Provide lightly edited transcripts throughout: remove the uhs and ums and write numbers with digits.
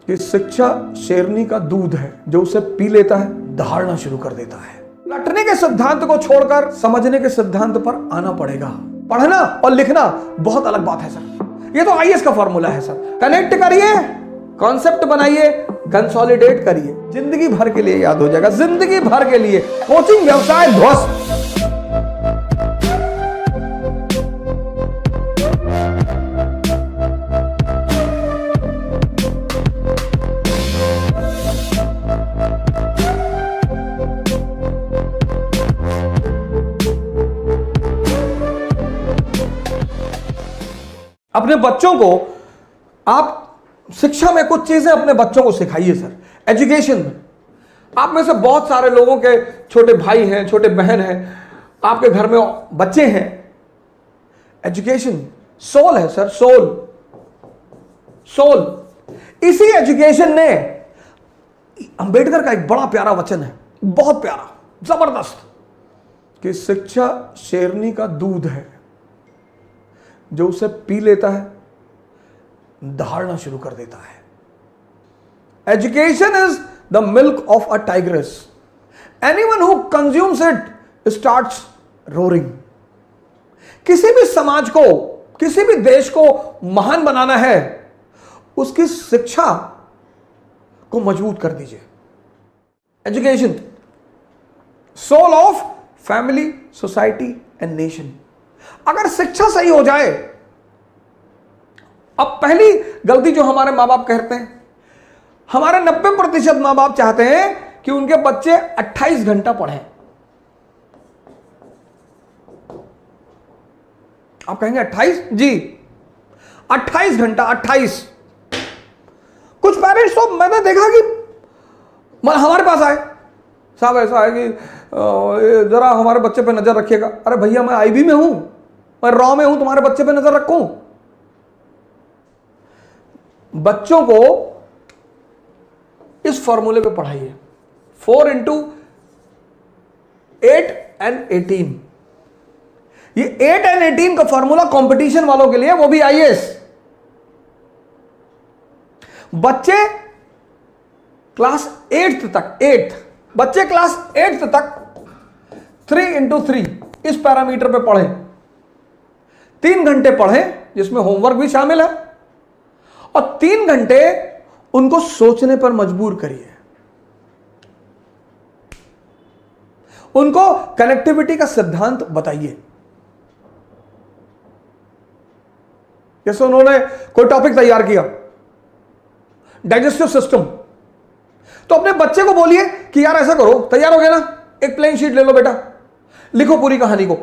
कि शिक्षा शेरनी का दूध है, जो उसे पी लेता है दहाड़ना शुरू कर देता है। रटने के सिद्धांत को छोड़कर समझने के सिद्धांत पर आना पड़ेगा। पढ़ना और लिखना बहुत अलग बात है सर। ये तो आईएएस का फॉर्मूला है सर। कनेक्ट करिए, कॉन्सेप्ट बनाइए, कंसोलिडेट करिए, जिंदगी भर के लिए याद हो जाएगा, जिंदगी भर के लिए। कोचिंग व्यवसाय ध्वस्त। अपने बच्चों को आप शिक्षा में कुछ चीजें अपने बच्चों को सिखाइए सर। एजुकेशन में आप में से बहुत सारे लोगों के छोटे भाई हैं, छोटे बहन हैं, आपके घर में बच्चे हैं। एजुकेशन सोल है सर, सोल। सोल इसी एजुकेशन ने, अंबेडकर का एक बड़ा प्यारा वचन है, बहुत प्यारा, जबरदस्त, कि शिक्षा शेरनी का दूध है, जो उसे पी लेता है दहाड़ना शुरू कर देता है। Education is the milk of a tigress. Anyone who consumes it starts roaring. किसी भी समाज को, किसी भी देश को महान बनाना है, उसकी शिक्षा को मजबूत कर दीजिए। Education soul of family, society and nation. अगर शिक्षा सही हो जाए, अब पहली गलती जो हमारे मां बाप करते हैं, हमारे 90% मां बाप चाहते हैं कि उनके बच्चे 28 घंटा पढ़ें। आप कहेंगे 28? जी, 28 घंटा, 28। कुछ पेरेंट्स तो मैंने देखा कि हमारे पास आए, साहब ऐसा है कि जरा हमारे बच्चे पे नजर रखिएगा। अरे भैया, मैं आईबी में हूं, मैं रॉ में हूं, तुम्हारे बच्चे पे नजर रखूं? बच्चों को इस फॉर्मूले पे पढ़ाइए, 4 × 8 and 18। ये 8 and 18 का फॉर्मूला कंपटीशन वालों के लिए, वो भी आईएएस। बच्चे क्लास 8th तक, 8th बच्चे क्लास 8th तक 3 × 3 इस पैरामीटर पे पढ़ें। 3 घंटे पढ़ें, जिसमें होमवर्क भी शामिल है, और 3 घंटे उनको सोचने पर मजबूर करिए। उनको कनेक्टिविटी का सिद्धांत बताइए। जैसे उन्होंने कोई टॉपिक तैयार किया, डाइजेस्टिव सिस्टम, तो अपने बच्चे को बोलिए कि यार ऐसा करो, तैयार हो गया ना, एक प्लेन शीट ले लो बेटा, लिखो पूरी कहानी को।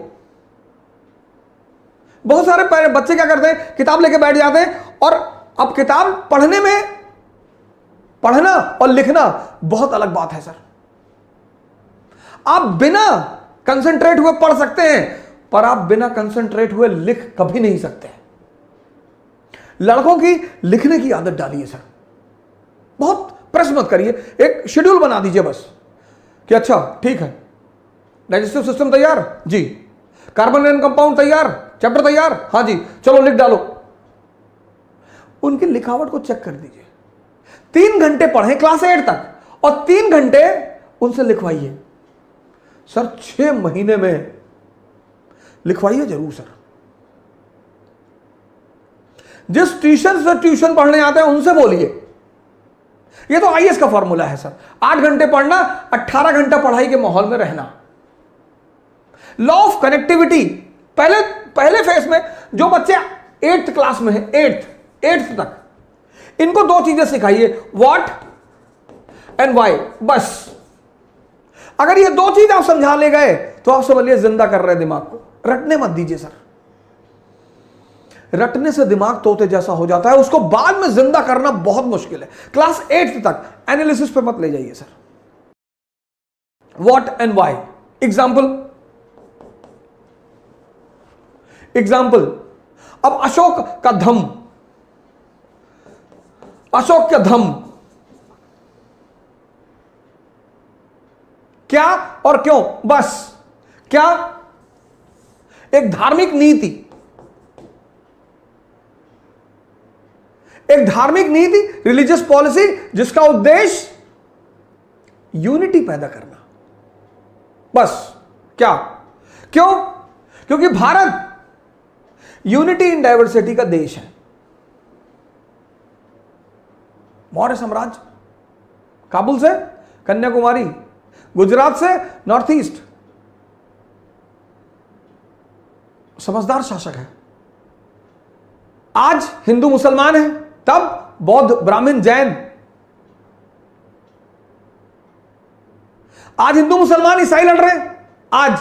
बहुत सारे बच्चे क्या करते हैं, किताब लेके बैठ जाते हैं, और अब किताब पढ़ने में, पढ़ना और लिखना बहुत अलग बात है सर। आप बिना कंसंट्रेट हुए पढ़ सकते हैं, पर आप बिना कंसंट्रेट हुए लिख कभी नहीं सकते। लड़कों की लिखने की आदत डालिए सर, बहुत प्रेस मत करिए, एक शेड्यूल बना दीजिए बस, कि अच्छा ठीक है, डाइजेस्टिव सिस्टम तैयार जी, कार्बन एंड कंपाउंड तैयार, चैप्टर तैयार, हाँ जी, चलो लिख डालो। उनकी लिखावट को चेक कर दीजिए। 3 घंटे पढ़ें क्लास 8 तक, और 3 घंटे उनसे लिखवाइए सर। 6 महीने में लिखवाइए जरूर सर। जिस ट्यूशन से ट्यूशन पढ़ने आते हैं उनसे बोलिए। यह तो आईएएस का फॉर्मूला है सर। 8 घंटे पढ़ना, 18 घंटा पढ़ाई के माहौल में रहना। लॉ ऑफ कनेक्टिविटी, पहले फेज में जो बच्चे 8th क्लास में है, 8th तक, इनको 2 चीजें सिखाइए, व्हाट एंड व्हाई, बस। अगर ये 2 चीज आप समझा ले गए तो आप समझिए जिंदा कर रहे दिमाग को। रटने मत दीजिए सर। रटने से दिमाग तोते जैसा हो जाता है, उसको बाद में जिंदा करना बहुत मुश्किल है। क्लास 8th तक एनालिसिस पे मत ले जाइए sir. What and why, example. अब अशोक का धम, अशोक का धम क्या और क्यों, बस। क्या? एक धार्मिक नीति, एक धार्मिक नीति, रिलीजियस पॉलिसी जिसका उद्देश्य यूनिटी पैदा करना, बस। क्या? क्यों? क्योंकि भारत यूनिटी इन डाइवर्सिटी का देश है। मौर्य साम्राज्य, काबुल से कन्याकुमारी, गुजरात से नॉर्थ ईस्ट, समझदार शासक है। आज हिंदू मुसलमान है, तब बौद्ध ब्राह्मण जैन, आज हिंदू मुसलमान ईसाई लड़ रहे हैं, आज,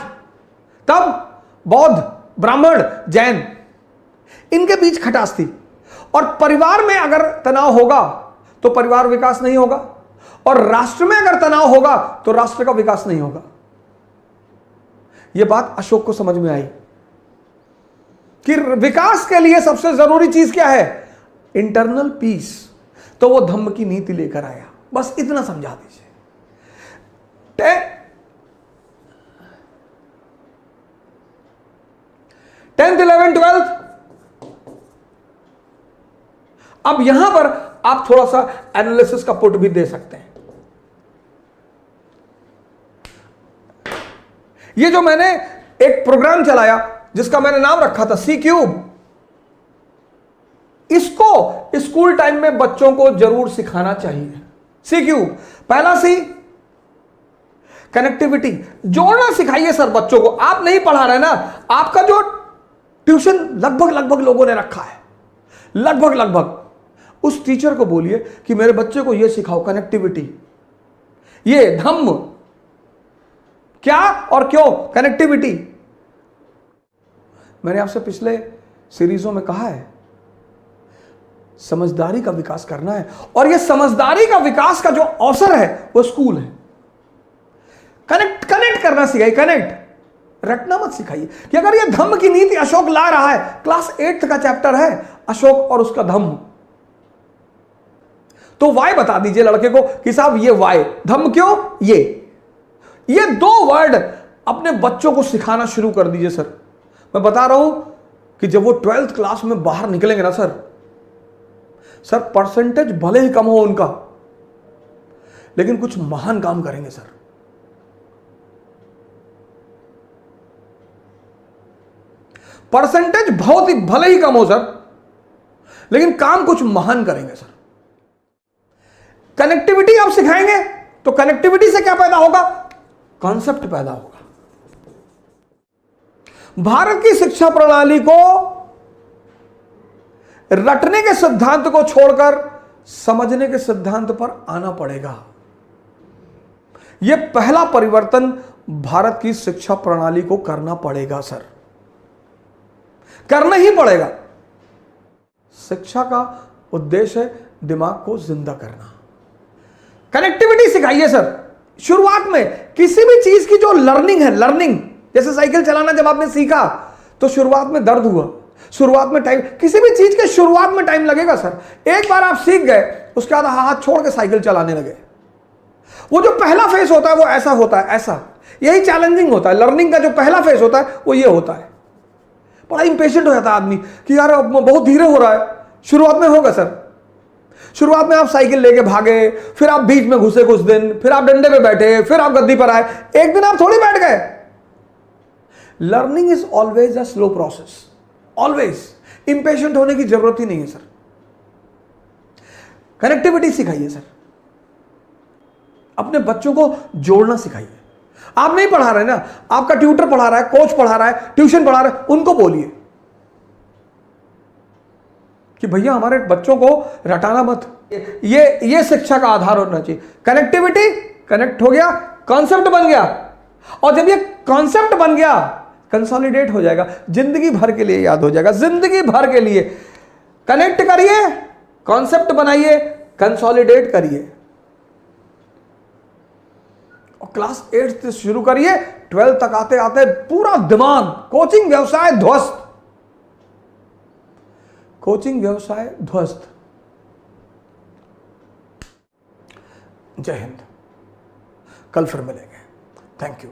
तब बौद्ध ब्राह्मण जैन, इनके बीच खटास थी। और परिवार में अगर तनाव होगा तो परिवार विकास नहीं होगा, और राष्ट्र में अगर तनाव होगा तो राष्ट्र का विकास नहीं होगा। यह बात अशोक को समझ में आई कि विकास के लिए सबसे जरूरी चीज क्या है? Internal peace. तो वो धम्म की नीति लेकर आया। बस इतना समझा दीजिए। 10th 11th 12th। अब यहां पर आप थोड़ा सा एनालिसिस का पुट भी दे सकते हैं। ये जो मैंने एक प्रोग्राम चलाया जिसका मैंने नाम रखा था सी क्यूब, इसको स्कूल टाइम में बच्चों को जरूर सिखाना चाहिए। सी क्यूब, पहला सी कनेक्टिविटी, जोड़ना सिखाइए सर बच्चों को। आप नहीं पढ़ा रहे ना, आपका जो ट्यूशन लगभग लोगों ने रखा है, लगभग उस टीचर को बोलिए कि मेरे बच्चे को यह सिखाओ, कनेक्टिविटी, ये धम्म क्या और क्यों, कनेक्टिविटी। मैंने आपसे पिछले सीरीजों में कहा है, समझदारी का विकास करना है, और यह समझदारी का विकास का जो अवसर है वो स्कूल है। कनेक्ट करना सिखाइए, कनेक्ट, रटना मत सिखाइए कि अगर यह धम्म की नीति अशोक ला रहा है, क्लास 8th का चैप्टर है अशोक और उसका धम्म, तो वाई बता दीजिए लड़के को कि साहब ये वाई, धम्म क्यों, ये दो वर्ड अपने बच्चों को सिखाना शुरू कर दीजिए सर। मैं बता रहा हूं कि जब वो 12th क्लास में बाहर निकलेंगे ना सर परसेंटेज भले ही कम हो उनका, लेकिन कुछ महान काम करेंगे सर। परसेंटेज बहुत ही भले ही कम हो सर, लेकिन काम कुछ महान करेंगे सर। कनेक्टिविटी आप सिखाएंगे तो कनेक्टिविटी से क्या पैदा होगा, कॉन्सेप्ट पैदा होगा। भारत की शिक्षा प्रणाली को रटने के सिद्धांत को छोड़कर समझने के सिद्धांत पर आना पड़ेगा। यह पहला परिवर्तन भारत की शिक्षा प्रणाली को करना पड़ेगा सर, करना ही पड़ेगा। शिक्षा का उद्देश्य है दिमाग को जिंदा करना। कनेक्टिविटी सिखाइए सर। शुरुआत में किसी भी चीज की जो लर्निंग है, लर्निंग, जैसे साइकिल चलाना जब आपने सीखा तो शुरुआत में दर्द हुआ, शुरुआत में टाइम, किसी भी चीज के शुरुआत में टाइम लगेगा सर। एक बार आप सीख गए, उसके बाद हाथ छोड़ के साइकिल चलाने लगे, वो जो पहला फेस होता है वो ऐसा होता है, ऐसा, यही चैलेंजिंग होता है। लर्निंग का जो पहला फेस होता है वो ये होता है। बड़ा इंपेशेंट हो जाता है आदमी कि यार बहुत धीरे हो रहा है। शुरुआत में होगा सर, शुरुआत में आप साइकिल लेके भागे, फिर आप बीच में घुसे कुछ दिन, फिर आप डंडे पे बैठे, फिर आप गद्दी पर आए, एक दिन आप थोड़ी बैठ गए। Learning is always a slow process, always. Impatient होने की जरूरत ही नहीं है सर। कनेक्टिविटी सिखाइए सर, अपने बच्चों को जोड़ना सिखाइए। आप नहीं पढ़ा रहे ना, आपका ट्यूटर पढ़ा रहा है, कोच पढ़ा रहा है, ट्यूशन पढ़ा रहा है, उनको बोलिए कि भैया हमारे बच्चों को रटाना मत। ये शिक्षा का आधार होना चाहिए। कनेक्टिविटी, कनेक्ट हो गया, कॉन्सेप्ट बन गया, और जब ये कॉन्सेप्ट बन गया कंसोलिडेट हो जाएगा, जिंदगी भर के लिए याद हो जाएगा, जिंदगी भर के लिए। कनेक्ट करिए, कॉन्सेप्ट बनाइए, कंसोलिडेट करिए, और क्लास 8 से शुरू करिए, 12 तक आते आते पूरा दिमाग, कोचिंग व्यवसाय ध्वस्त, कोचिंग व्यवसाय ध्वस्त। जय हिंद। कल फिर मिलेंगे। Thank you.